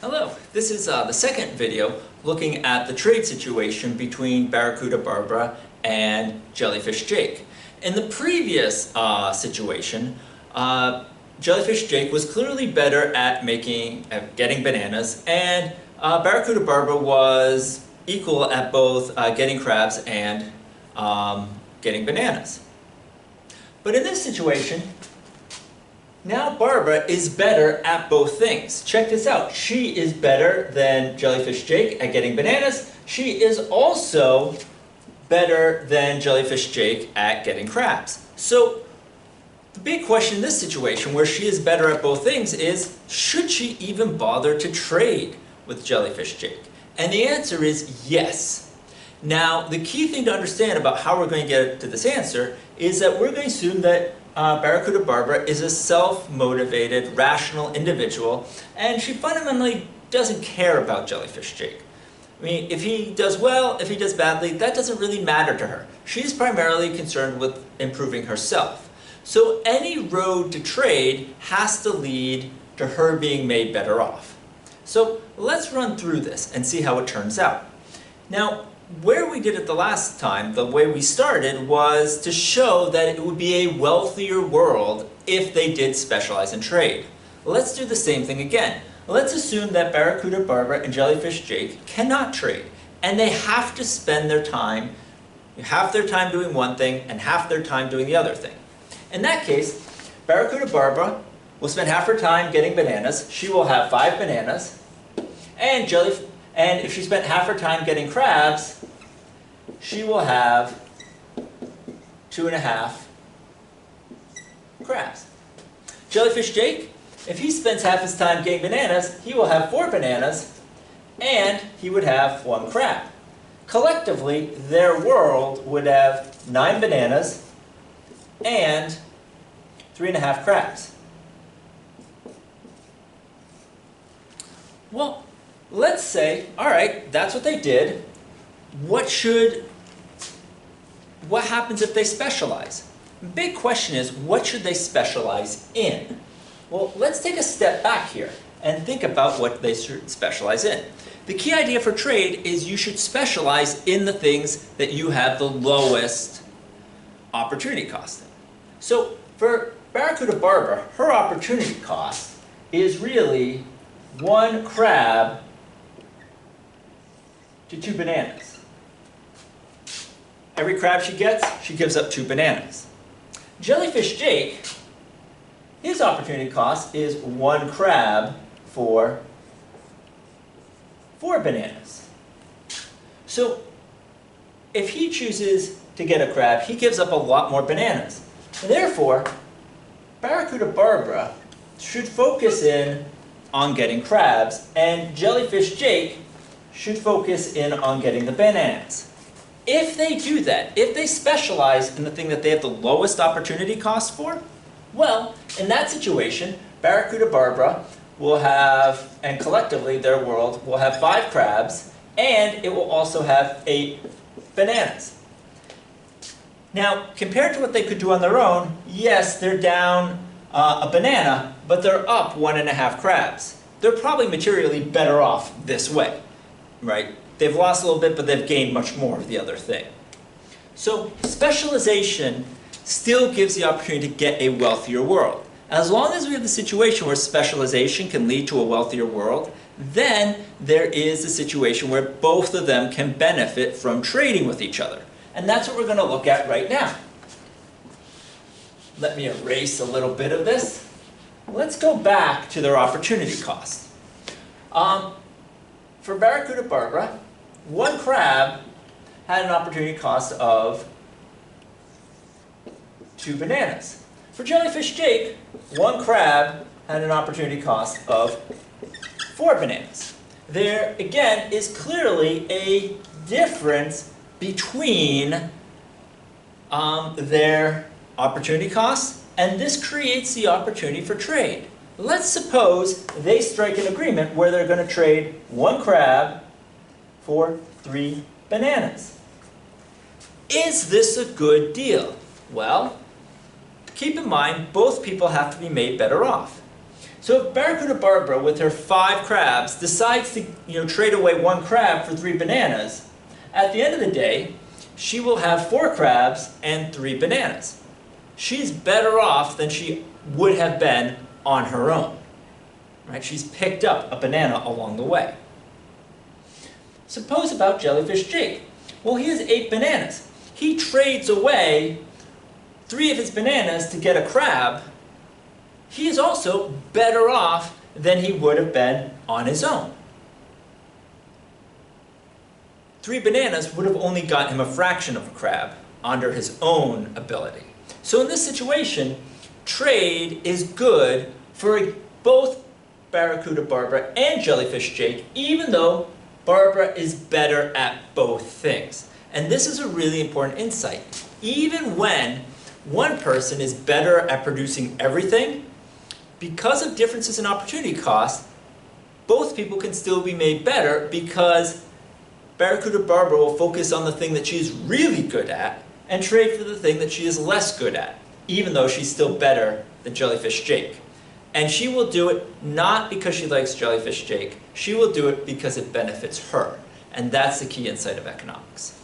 Hello, this is the second video looking at the trade situation between Barracuda Barbara and Jellyfish Jake. In the previous situation, Jellyfish Jake was clearly better at getting bananas, and Barracuda Barbara was equal at both getting crabs and getting bananas. But in this situation, now Barbara is better at both things. Check this out. She is better than Jellyfish Jake at getting bananas. She is also better than Jellyfish Jake at getting crabs. So the big question in this situation, where she is better at both things, is should she even bother to trade with Jellyfish Jake? And the answer is yes. Now, the key thing to understand about how we're going to get to this answer is that we're going to assume that Barracuda Barbara is a self-motivated, rational individual, and she fundamentally doesn't care about Jellyfish Jake. I mean, if he does well, if he does badly, that doesn't really matter to her. She's primarily concerned with improving herself. So any road to trade has to lead to her being made better off. So let's run through this and see how it turns out. Now, where we did it the last time, the way we started, was to show that it would be a wealthier world if they did specialize in trade. Let's do the same thing again. Let's assume that Barracuda Barbara and Jellyfish Jake cannot trade, and they have to spend their time, half their time doing one thing and half their time doing the other thing. In that case, Barracuda Barbara will spend half her time getting bananas. She will have 5 bananas, and if she spent half her time getting crabs, she will have 2.5 crabs. Jellyfish Jake, if he spends half his time getting bananas, he will have 4 bananas, and he would have 1 crab. Collectively, their world would have 9 bananas and 3.5 crabs. Well, let's say, all right, that's what they did. What happens if they specialize? The big question is, what should they specialize in? Well, let's take a step back here and think about what they should specialize in. The key idea for trade is you should specialize in the things that you have the lowest opportunity cost in. So for Barracuda Barbara, her opportunity cost is really 1 crab to 2 bananas. Every crab she gets, she gives up 2 bananas. Jellyfish Jake, his opportunity cost is 1 crab for 4 bananas. So if he chooses to get a crab, he gives up a lot more bananas. And therefore, Barracuda Barbara should focus in on getting crabs, and Jellyfish Jake should focus in on getting the bananas. If they do that, if they specialize in the thing that they have the lowest opportunity cost for, well, in that situation, Barracuda Barbara will have, and collectively their world will have 5 crabs, and it will also have 8 bananas. Now, compared to what they could do on their own, yes, they're down a banana, but they're up 1.5 crabs. They're probably materially better off this way, right? They've lost a little bit, but they've gained much more of the other thing. So specialization still gives the opportunity to get a wealthier world. As long as we have the situation where specialization can lead to a wealthier world, then there is a situation where both of them can benefit from trading with each other. And that's what we're going to look at right now. Let me erase a little bit of this. Let's go back to their opportunity cost. For Barracuda Barbara, 1 crab had an opportunity cost of 2 bananas. For Jellyfish Jake, 1 crab had an opportunity cost of 4 bananas. There, again, is clearly a difference between their opportunity costs, and this creates the opportunity for trade. Let's suppose they strike an agreement where they're going to trade 1 crab for 3 bananas. Is this a good deal? Well, keep in mind, both people have to be made better off. So if Barracuda Barbara, with her 5 crabs, decides to trade away 1 crab for 3 bananas, at the end of the day, she will have 4 crabs and 3 bananas. She's better off than she would have been on her own. Right? She's picked up a banana along the way. Suppose about Jellyfish Jake. Well, he has 8 bananas. He trades away 3 of his bananas to get a crab. He is also better off than he would have been on his own. 3 bananas would have only gotten him a fraction of a crab under his own ability. So in this situation, trade is good for both Barracuda Barbara and Jellyfish Jake, even though Barbara is better at both things. And this is a really important insight. Even when one person is better at producing everything, because of differences in opportunity cost, both people can still be made better because Barracuda Barbara will focus on the thing that she is really good at and trade for the thing that she is less good at, even though she's still better than Jellyfish Jake. And she will do it not because she likes Jellyfish Jake, she will do it because it benefits her. And that's the key insight of economics.